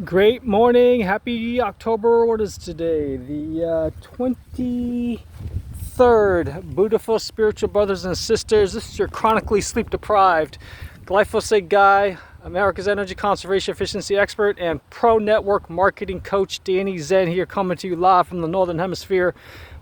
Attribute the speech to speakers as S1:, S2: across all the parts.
S1: Great morning, happy October. What is today? The 23rd. Beautiful spiritual brothers and sisters. This is your chronically sleep deprived glyphosate guy, America's energy conservation efficiency expert, and pro network marketing coach Danny Zen here, coming to you live from the Northern Hemisphere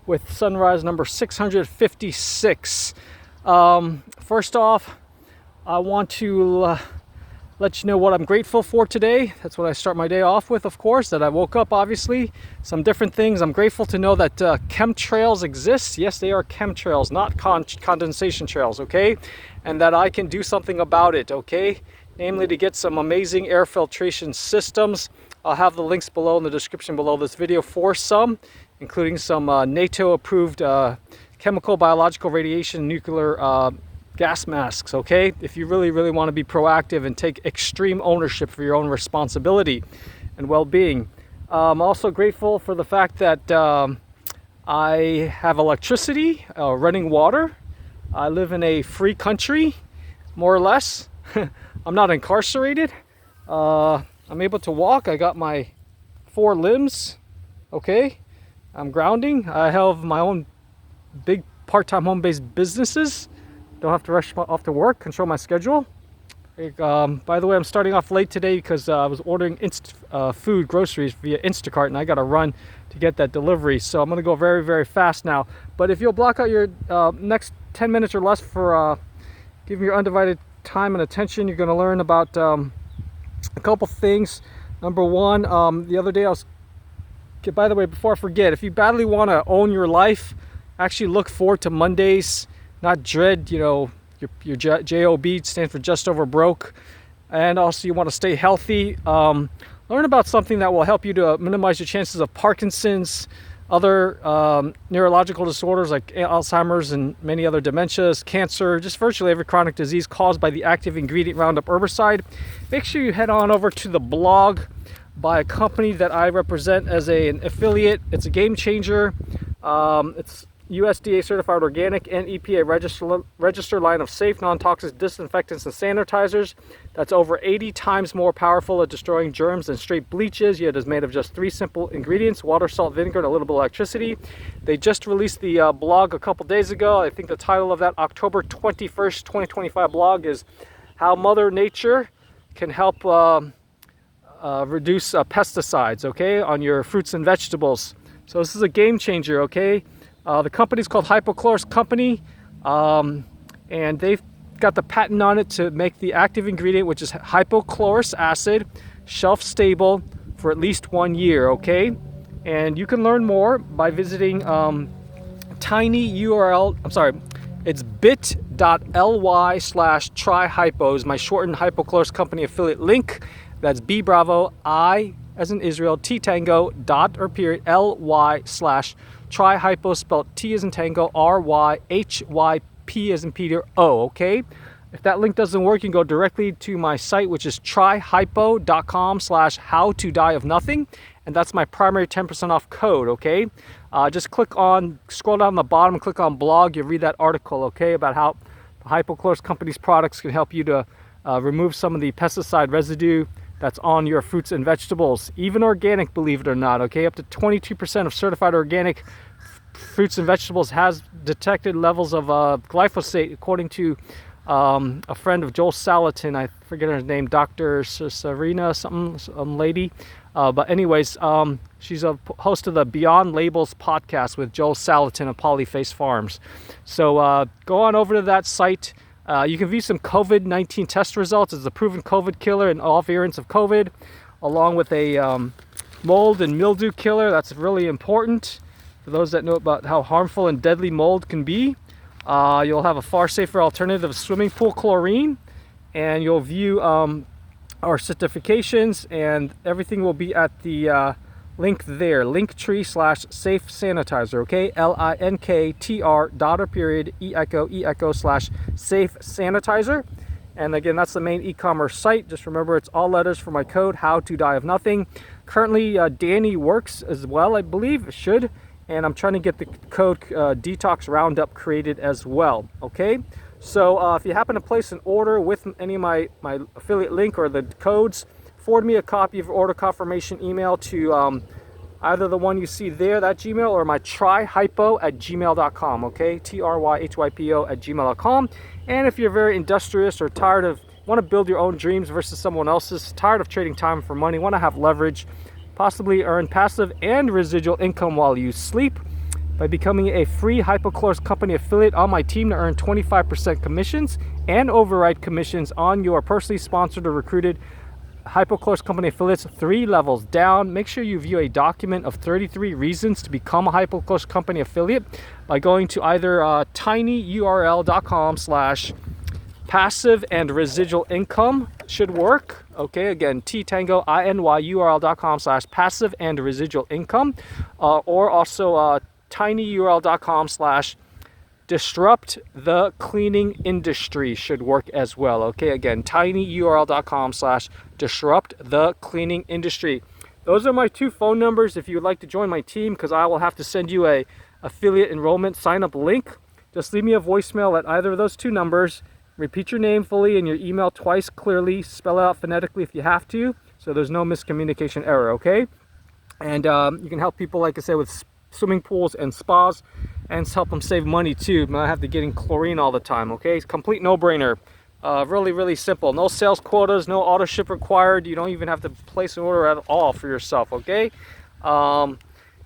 S1: with sunrise number 656. First off, I want to let you know what I'm grateful for today. That's what I start my day off with, of course, that I woke up, obviously. Some different things. I'm grateful to know that chemtrails exist. Yes, they are chemtrails, not condensation trails, okay? And that I can do something about it, okay? Namely, to get some amazing air filtration systems. I'll have the links below in the description below this video for some, including some NATO-approved chemical, biological, radiation, nuclear gas masks, okay? If you really want to be proactive and take extreme ownership for your own responsibility and well-being. I'm also grateful for the fact that I have electricity, running water. I live in a free country, more or less. I'm not incarcerated. I'm able to walk. I got my 4 limbs, okay? I'm grounding. I have my own big part-time home-based businesses. Don't have to rush off to work, control my schedule. By the way, I'm starting off late today because I was ordering food, groceries via Instacart, and I got to run to get that delivery. So I'm going to go very fast now. But if you'll block out your next 10 minutes or less for giving your undivided time and attention, you're going to learn about a couple things. Number one, the other day by the way, before I forget, if you badly want to own your life, actually look forward to Mondays. Not dread, your JOB stands for just over broke. And also you want to stay healthy. Learn about something that will help you to minimize your chances of Parkinson's, other neurological disorders like Alzheimer's and many other dementias, cancer, just virtually every chronic disease caused by the active ingredient Roundup herbicide. Make sure you head on over to the blog by a company that I represent as an affiliate. It's a game changer. It's USDA certified organic and EPA-registered line of safe, non-toxic disinfectants and sanitizers. That's over 80 times more powerful at destroying germs than straight bleaches, yet is made of just 3 simple ingredients: water, salt, vinegar, and a little bit of electricity. They just released the blog a couple days ago. I think the title of that October 21st, 2025 blog is How Mother Nature Can Help Reduce Pesticides, okay, on your fruits and vegetables. So this is a game changer, okay? The company's called Hypochlorous Company, and they've got the patent on it to make the active ingredient, which is hypochlorous acid, shelf stable for at least 1 year, okay? And you can learn more by visiting it's bit.ly/tryhypo is my shortened Hypochlorous Company affiliate link. That's B Bravo, I as in Israel, T Tango, .ly/tryhypo, spelled T as in Tango, RYHYP as in Peter, O, okay? If that link doesn't work, you can go directly to my site, which is tryhypo.com/HOWTODIEOFNOTHING, and that's my primary 10% off code, okay? Just scroll down the bottom and click on blog. You'll read that article, okay, about how the Hypochlorous Company's products can help you to remove some of the pesticide residue that's on your fruits and vegetables, even organic, believe it or not, okay? Up to 22% of certified organic fruits and vegetables has detected levels of glyphosate, according to a friend of Joel Salatin. I forget her name, Dr. Serena, some lady. But anyways, she's a host of the Beyond Labels podcast with Joel Salatin of Polyface Farms. So go on over to that site. You can view some COVID-19 test results. It's a proven COVID killer in all variants of COVID, along with a mold and mildew killer. That's really important for those that know about how harmful and deadly mold can be. You'll have a far safer alternative of swimming pool chlorine, and you'll view our certifications, and everything will be at the link there, Linktree/SafeSanitizer, okay? LINKTR.E/SafeSanitizer. And again, that's the main e-commerce site. Just remember, it's all letters for my code, HOWTODIEOFNOTHING. Currently, Danny works as well, I believe, it should. And I'm trying to get the code Detox Roundup created as well, okay? So if you happen to place an order with any of my affiliate link or the codes, forward me a copy of your order confirmation email to either the one you see there, that Gmail, or my tryhypo@gmail.com, okay? tryhypo@gmail.com. And if you're very industrious or tired of, want to build your own dreams versus someone else's, tired of trading time for money, want to have leverage, possibly earn passive and residual income while you sleep by becoming a free hypochlorous company affiliate on my team to earn 25% commissions and override commissions on your personally sponsored or recruited hypochlorous company affiliates 3 levels down. Make sure you view a document of 33 reasons to become a hypochlorous company affiliate by going to either tinyurl.com/passive and residual income should work. Okay, again, tinyurl.com/passive and residual income, or also tinyurl.com/disrupt the cleaning industry should work as well. Okay, again, tinyurl.com/disrupt the cleaning industry. Those are my 2 phone numbers if you would like to join my team, because I will have to send you a affiliate enrollment sign up link. Just leave me a voicemail at either of those 2 numbers. Repeat your name fully and your email twice clearly. Spell it out phonetically if you have to, so there's no miscommunication error, okay? And you can help people, like I said, with swimming pools and spas, and help them save money too. Not have to get in chlorine all the time, okay? It's a complete no-brainer. Really, really simple. No sales quotas, no auto ship required. You don't even have to place an order at all for yourself, okay? And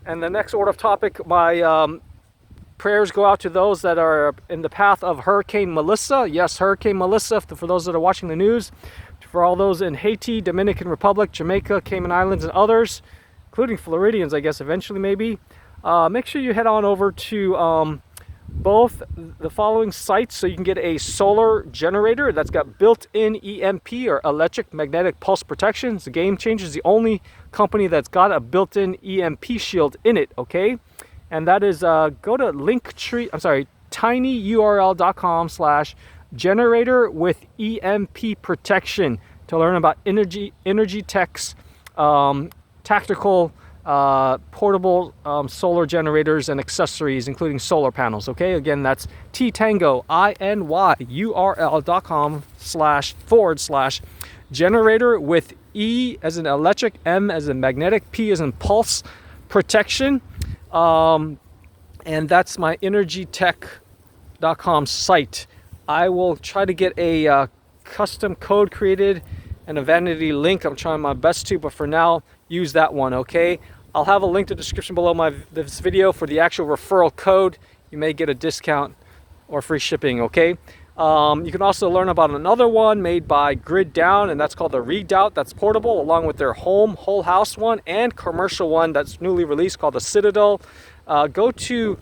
S1: the next order of topic, my prayers go out to those that are in the path of Hurricane Melissa. Yes, Hurricane Melissa, for those that are watching the news, for all those in Haiti, Dominican Republic, Jamaica, Cayman Islands, and others, including Floridians, I guess, eventually maybe. Make sure you head on over to both the following sites so you can get a solar generator that's got built-in EMP, or electric magnetic pulse protection. It's a Game-CHANGING is the only company that's got a built-in EMP shield in it, okay? And that is, go to tinyurl.com/generator with EMP protection to learn about Energy Tech's tactical portable solar generators and accessories, including solar panels, okay? Again, that's tinyurl.com/generator with E as in electric, M as in magnetic, P as in pulse protection. And that's my energytech.com site. I will try to get a custom code created and a vanity link. I'm trying my best to, but for now, use that one, okay? I'll have a link to the description below this video for the actual referral code. You may get a discount or free shipping, okay? You can also learn about another one made by Grid Down, and that's called the Redoubt. That's portable, along with their whole house one and commercial one that's newly released called the Citadel. Go to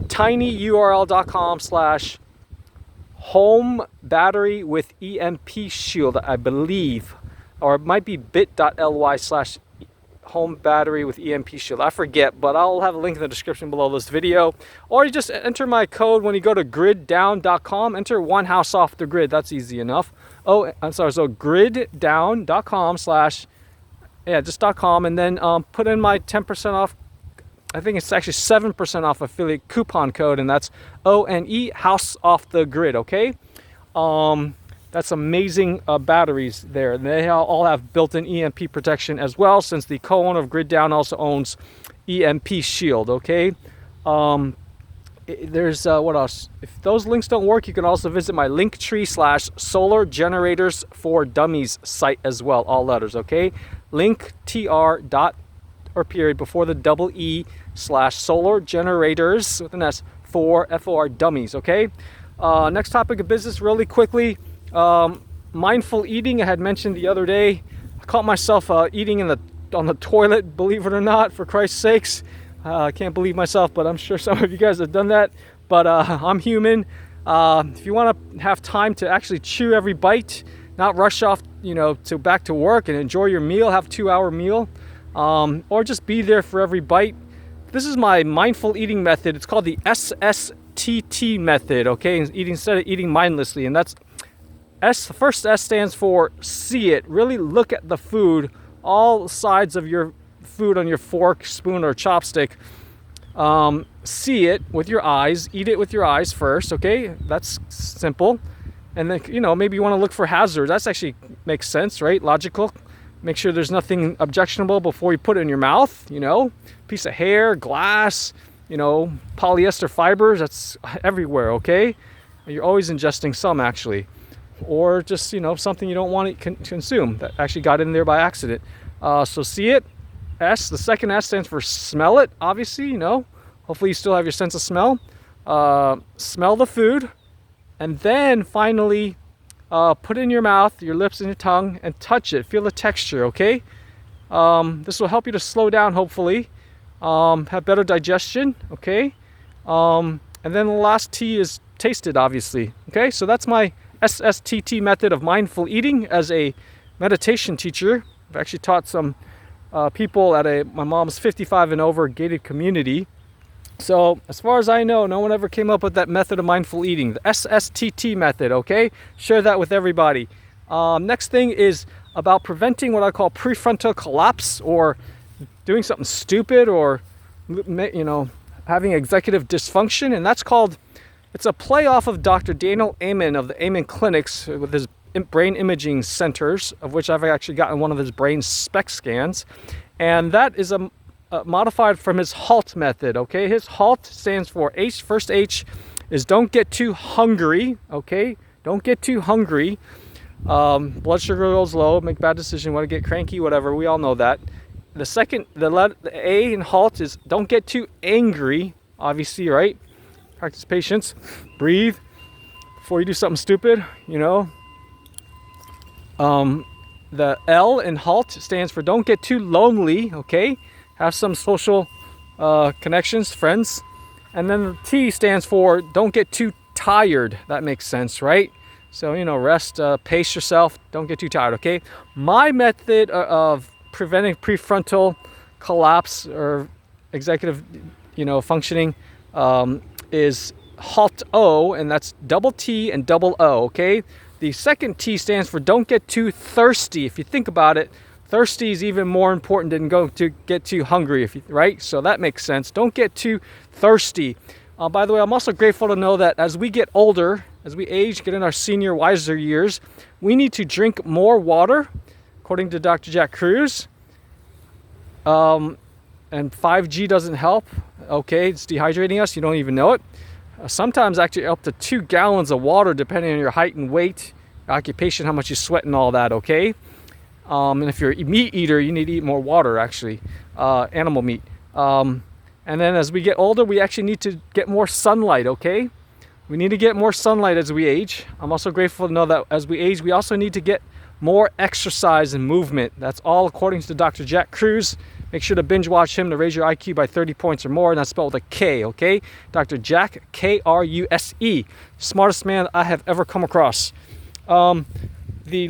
S1: tinyurl.com/home battery with EMP shield, I believe, or it might be bit.ly/home battery with EMP shield. I forget, but I'll have a link in the description below this video. Or you just enter my code when you go to griddown.com. Enter one house off the grid. That's easy enough. Oh, I'm sorry. So griddown.com/just.com, and then put in my 10% off. I think it's actually 7% off affiliate coupon code, and that's ONE house off the grid. Okay. That's amazing batteries there. They all have built-in EMP protection as well, since the co-owner of Grid Down also owns EMP Shield, okay? There's, what else? If those links don't work, you can also visit my Linktree/Solar Generators for Dummies site as well, all letters, okay? Linktr. or period before the double E/Solar Generators with an S for FOR Dummies, okay? Next topic of business really quickly. Mindful eating. I had mentioned the other day, I caught myself eating on the toilet, believe it or not, for Christ's sakes. I can't believe myself, but I'm sure some of you guys have done that. But I'm human. If you want to have time to actually chew every bite, not rush off, to back to work and enjoy your meal, have a 2-hour meal, or just be there for every bite. This is my mindful eating method. It's called the SSTT method, okay? Instead of eating mindlessly, and that's the first S stands for see it. Really look at the food, all sides of your food on your fork, spoon, or chopstick. See it with your eyes. Eat it with your eyes first, okay? That's simple. And then, maybe you want to look for hazards. That's actually makes sense, right? Logical. Make sure there's nothing objectionable before you put it in your mouth, you know, piece of hair, glass, you know, polyester fibers, that's everywhere, okay? You're always ingesting some actually, or just, you know, something you don't want to consume that actually got in there by accident. So see it, S, the second S stands for smell it, obviously, you know, hopefully you still have your sense of smell. Smell the food, and then finally put it in your mouth, your lips and your tongue, and touch it, feel the texture, okay? This will help you to slow down, hopefully, have better digestion, okay? And then the last T is taste it, obviously, okay? So that's my SSTT method of mindful eating as a meditation teacher. I've actually taught some people at my mom's 55 and over gated community. So as far as I know, no one ever came up with that method of mindful eating, the SSTT method, okay? Share that with everybody. Next thing is about preventing what I call prefrontal collapse, or doing something stupid, or, you know, having executive dysfunction. And that's called, it's a play off of Dr. Daniel Amen of the Amen Clinics with his brain imaging centers, of which I've actually gotten one of his brain SPECT scans. And that is modified from his HOWTOD method, okay? His HOWTOD stands for H. First H is don't get too hungry, okay? Don't get too hungry. Blood sugar goes low, make bad decision, want to get cranky, whatever. We all know that. The second, the A in HOWTOD is don't get too angry, obviously, right? Practice patience, breathe before you do something stupid, you know. The L in HOWTOD stands for don't get too lonely, okay? Have some social connections, friends. And then the T stands for don't get too tired. That makes sense, right? So, you know, rest, pace yourself, don't get too tired, okay? My method of preventing prefrontal collapse or executive, you know, functioning is HOWTO, and that's double T and double O, okay? The second T stands for don't get too thirsty. If you think about it, thirsty is even more important than going to get too hungry, right? So that makes sense. Don't get too thirsty. By the way, I'm also grateful to know that as we get older, as we age, get in our senior, wiser years, we need to drink more water, according to Dr. Jack Kruse. And 5G doesn't help. Okay, it's dehydrating us. You don't even know it. Sometimes actually up to 2 gallons of water, depending on your height and weight, occupation, how much you sweat and all that, okay? And if you're a meat eater, you need to eat more water, actually, animal meat. And then as we get older, we actually need to get more sunlight, okay? We need to get more sunlight as we age. I'm also grateful to know that as we age, we also need to get more exercise and movement. That's all according to Dr. Jack Kruse. Make sure to binge watch him to raise your IQ by 30 points or more, and that's spelled with a K, okay? Dr. Jack, Kruse, smartest man I have ever come across. The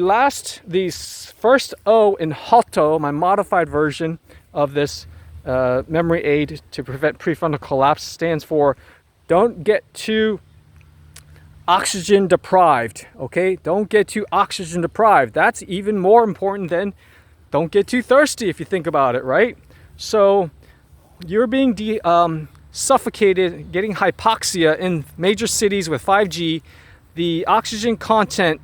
S1: first O in HOWTO, my modified version of this memory aid to prevent prefrontal collapse, stands for don't get too oxygen deprived, okay? Don't get too oxygen deprived. That's even more important than don't get too thirsty, if you think about it, right? So you're being suffocated, getting hypoxia in major cities with 5G. The oxygen content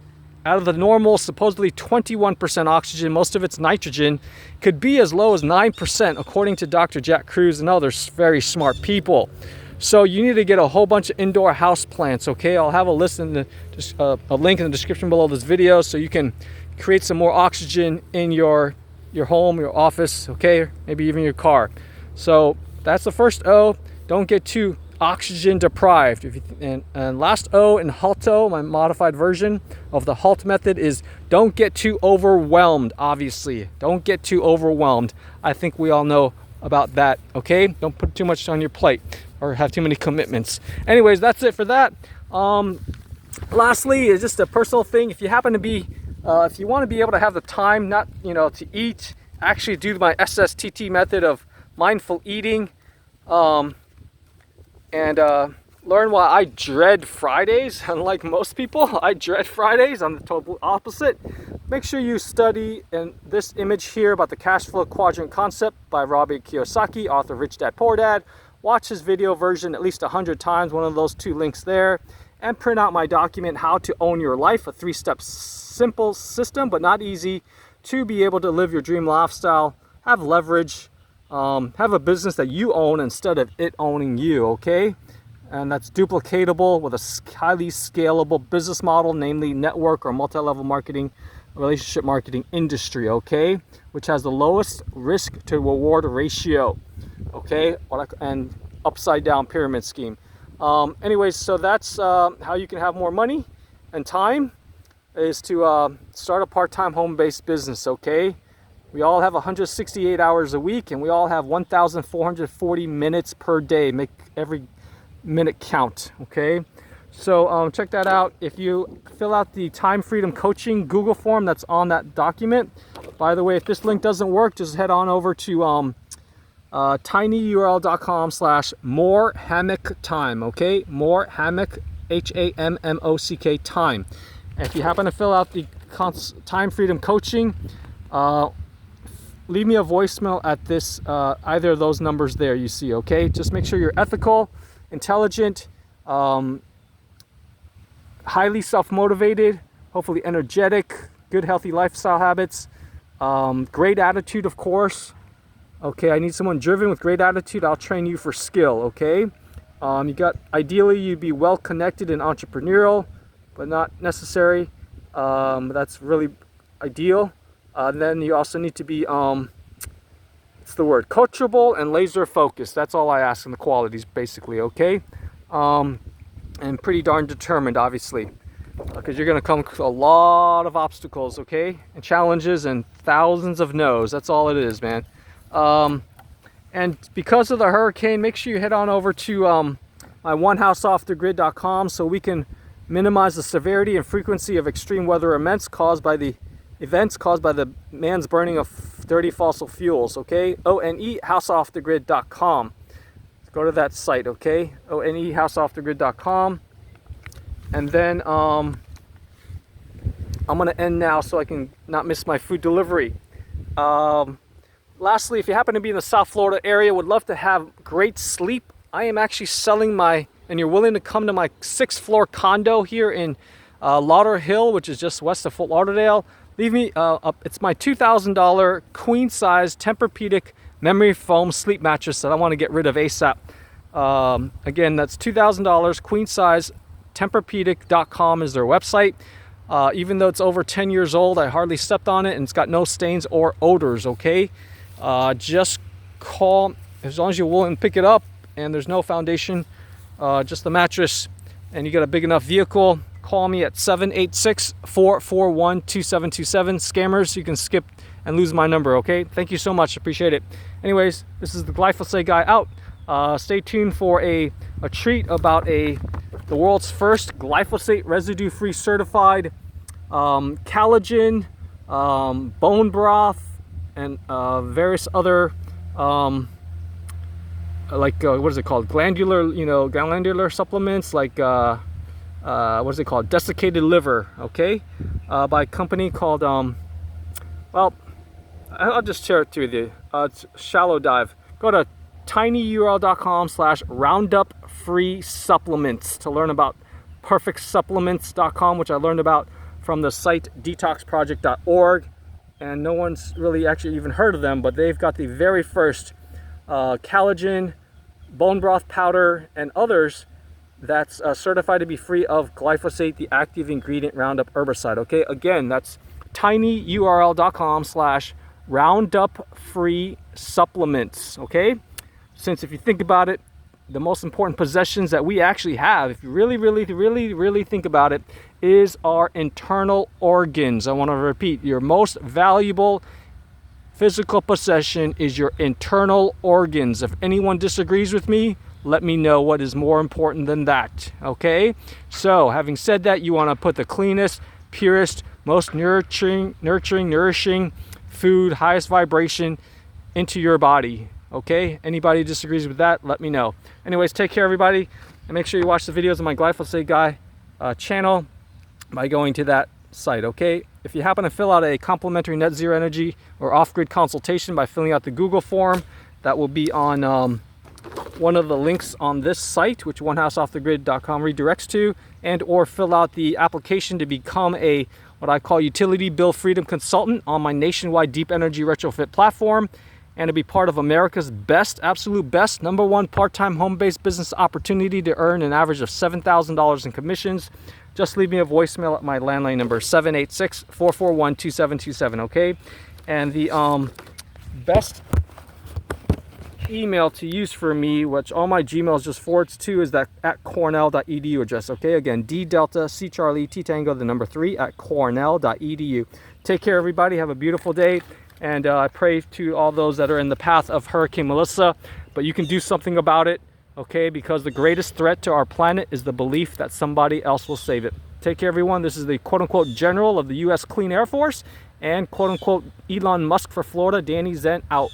S1: out of the normal supposedly 21% oxygen, most of it's nitrogen, could be as low as 9%, according to Dr. Jack Kruse and others very smart people. So you need to get a whole bunch of indoor house plants, okay? I'll have a link in the description below this video so you can create some more oxygen in your home, your office, okay? Maybe even your car. So that's the first O. Don't get too oxygen deprived. And last O in HOWTO, my modified version of the HOWTO method, is don't get too overwhelmed, obviously. Don't get too overwhelmed. I think we all know about that, okay? Don't put too much on your plate or have too many commitments. Anyways, that's it for that. Lastly, is just a personal thing. If you happen to be, if you want to be able to have the time, not, you know, to eat, actually do my SSTT method of mindful eating, and learn why I dread Fridays. Unlike most people, I dread Fridays. I'm the total opposite. Make sure you study this image here about the cash flow quadrant concept by Robert Kiyosaki, author of Rich Dad Poor Dad. Watch his video version at least 100 times, one of those 2 links there, and print out my document, How to Own Your Life, a 3-step simple system, but not easy, to be able to live your dream lifestyle, have leverage, have a business that you own instead of it owning you, okay? And that's duplicatable with a highly scalable business model, namely network or multi-level marketing, relationship marketing industry, okay? Which has the lowest risk to reward ratio, okay? And upside down pyramid scheme. Anyways, so that's how you can have more money and time, is to start a part-time home-based business, okay? We all have 168 hours a week, and we all have 1,440 minutes per day. Make every minute count, okay? So check that out. If you fill out the Time Freedom Coaching Google form that's on that document, by the way, if this link doesn't work, just head on over to tinyurl.com/morehammock-time, okay? More hammock, HAMMOCK time. And if you happen to fill out the Time Freedom Coaching, leave me a voicemail at this either of those numbers there you see, okay? Just make sure you're ethical, intelligent, highly self-motivated, hopefully energetic, good healthy lifestyle habits, great attitude, of course. Okay, I need someone driven with great attitude. I'll train you for skill, okay? Ideally you'd be well connected and entrepreneurial, but not necessary. That's really ideal. Then you also need to be coachable and laser focused. That's all I ask in the qualities, basically, okay? And pretty darn determined, obviously, because you're going to come with a lot of obstacles, okay? And challenges and thousands of no's. That's all it is, man. And because of the hurricane, make sure you head on over to my onehouseoffthegrid.com so we can minimize the severity and frequency of extreme weather events caused by the man's burning of dirty fossil fuels, okay? onehouseoffthegrid.com. Go to that site, okay? onehouseoffthegrid.com. And then I'm going to end now so I can not miss my food delivery. Lastly, if you happen to be in the South Florida area, would love to have great sleep, I am actually selling and you're willing to come to my 6th floor condo here in Lauderhill, which is just west of Fort Lauderdale. Leave me it's my $2,000 queen size Tempur-Pedic memory foam sleep mattress that I want to get rid of ASAP. Again, that's $2,000 queen size. Tempurpedic.com is their website. Even though it's over 10 years old, I hardly stepped on it and it's got no stains or odors, okay? Just call, as long as you're willing to pick it up and there's no foundation, just the mattress, and you got a big enough vehicle, call me at 786-441-2727. Scammers, you can skip and lose my number, okay? Thank you so much, appreciate it. Anyways, this is the Glyphosate guy out. Stay tuned for a treat about the world's first glyphosate residue-free certified collagen, bone broth, and various other what is it called? Glandular supplements, like what is it called? Desiccated liver, okay? By a company called well, I'll just share it with you. It's Shallow Dive. Go to tinyurl.com/roundup free supplements to learn about perfectsupplements.com, which I learned about from the site detoxproject.org, and no one's really actually even heard of them, but they've got the very first collagen, bone broth powder, and others that's certified to be free of glyphosate, the active ingredient Roundup herbicide, okay? Again, that's tinyurl.com/roundup free supplements, okay? Since if you think about it, the most important possessions that we actually have, if you really think about it, is our internal organs. I want to repeat, your most valuable physical possession is your internal organs. If anyone disagrees with me, let me know what is more important than that, okay? So, having said that, you want to put the cleanest, purest, most nourishing food, highest vibration into your body, okay? Anybody who disagrees with that, let me know. Anyways, take care, everybody, and make sure you watch the videos on my Glyphosate Guy channel by going to that site, okay? If you happen to fill out a complimentary net zero energy or off-grid consultation by filling out the Google form, that will be on one of the links on this site, which onehouseoffthegrid.com redirects to, and or fill out the application to become one what I call utility bill freedom consultant on my nationwide deep energy retrofit platform, and to be part of America's best, absolute best, #1 part-time home-based business opportunity to earn an average of $7,000 in commissions. Just leave me a voicemail at my landline number, 786-441-2727, okay? And the best email to use for me, which all my Gmails just forwards to, is that @cornell.edu address, okay? Again, D Delta C Charlie T Tango, the number 3 @cornell.edu. Take care, everybody. Have a beautiful day. And I pray to all those that are in the path of Hurricane Melissa, but you can do something about it, okay? Because the greatest threat to our planet is the belief that somebody else will save it. Take care, everyone. This is the quote-unquote general of the U.S. Clean Air Force and quote-unquote Elon Musk for Florida, Danny Zen, out.